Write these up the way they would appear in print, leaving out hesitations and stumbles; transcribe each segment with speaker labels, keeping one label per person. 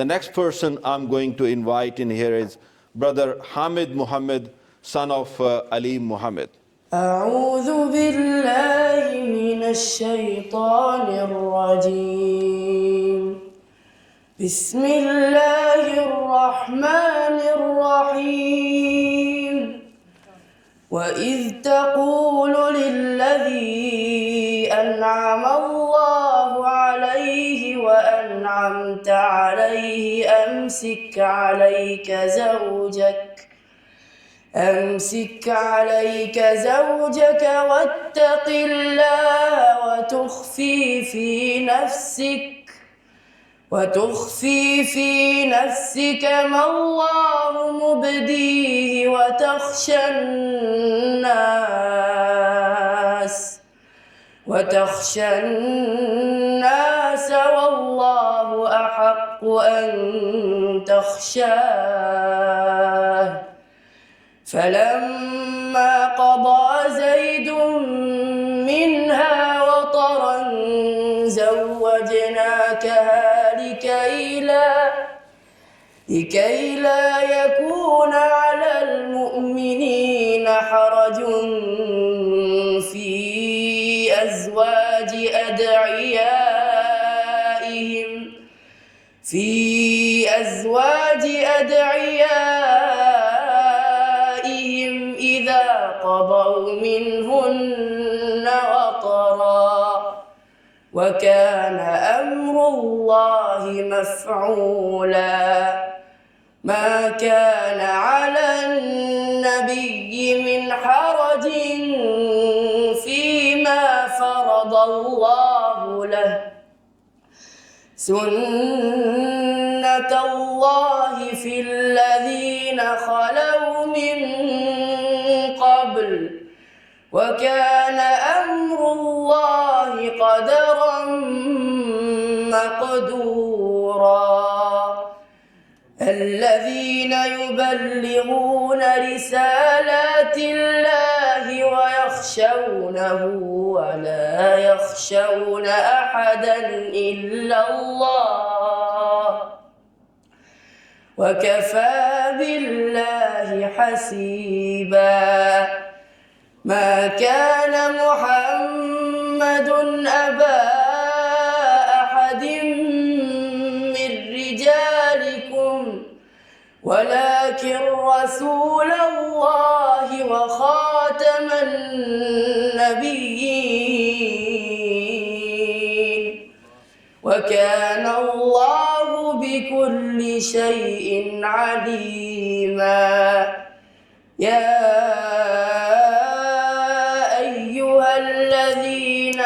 Speaker 1: The next person I'm going to invite in here is Brother Hamid Muhammad, son of Ali Muhammad.
Speaker 2: أعوذ بالله من الشيطان الرجيم. بسم الله الرحمن الرحيم. وإذ تقول للذي أنعم الله عليه وأنعمت عليه أمسك عليك زوجك واتق الله وتخفي في نفسك ما الله مبديه وتخشى الناس والله أحق أن تخشاه. فلما قضى زيد منها وطرا زوجناكها لكي لا يكون على المؤمنين حرج في أزواج أدعيائهم إذا قضوا منهن وطرا وكان أمر الله مفعولا. ما كان على النبي من حرج فيما فرض الله له، سنة الله في الذين خلوا من قبل وكان أمر الله قدرا مقدورا. الذين يبلغون رسالات الله ويخشونه ولا يخشون أحدا إلا الله وكفى بالله حسيبا. ما كان محمد أبا أحد من رجالكم ولكن رسول الله وخاتم النبيين وكان الله بكل شيء عليما. يا أيها الذين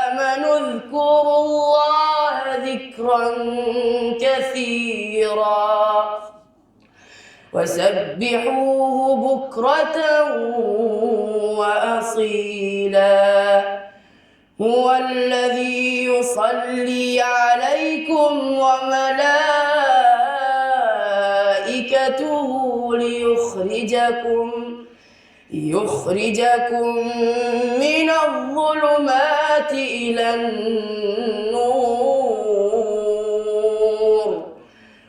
Speaker 2: آمنوا اذكروا الله ذكرا كثيرا وسبحوه بكرة وأصيلا. هو الذي يصلي عليكم وملائكته ليخرجكم من الظلمات إلى النور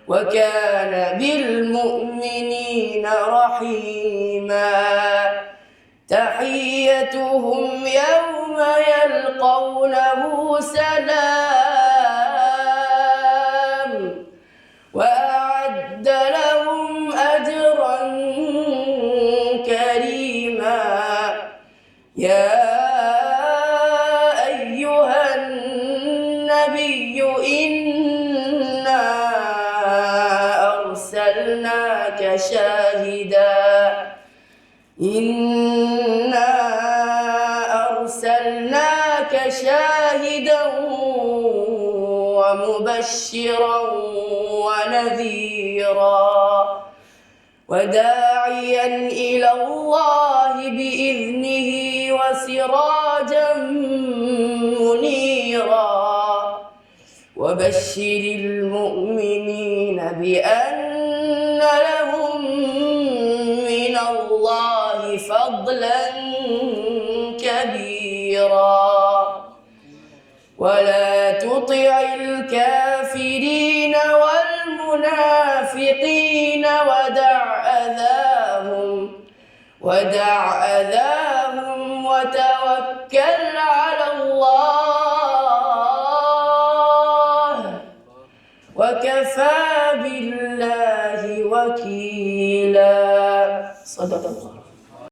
Speaker 2: وكان بالمؤمنين رحيما. تحيتهم يوم يلقونه سلام وأعد لهم أجرا كريما. يا أيها النبي إنا أرسلناك شاهدا ومبشرا ونذيرا وداعيا إلى الله بإذنه وسراجا منيرا. وبشر المؤمنين بأن لهم من الله فضلا كبيرا. ولا تطع الكافرين والمشركين المنافقين ودع أذاهم وتوكل على الله وكفى بالله وكيلا. صدق الله.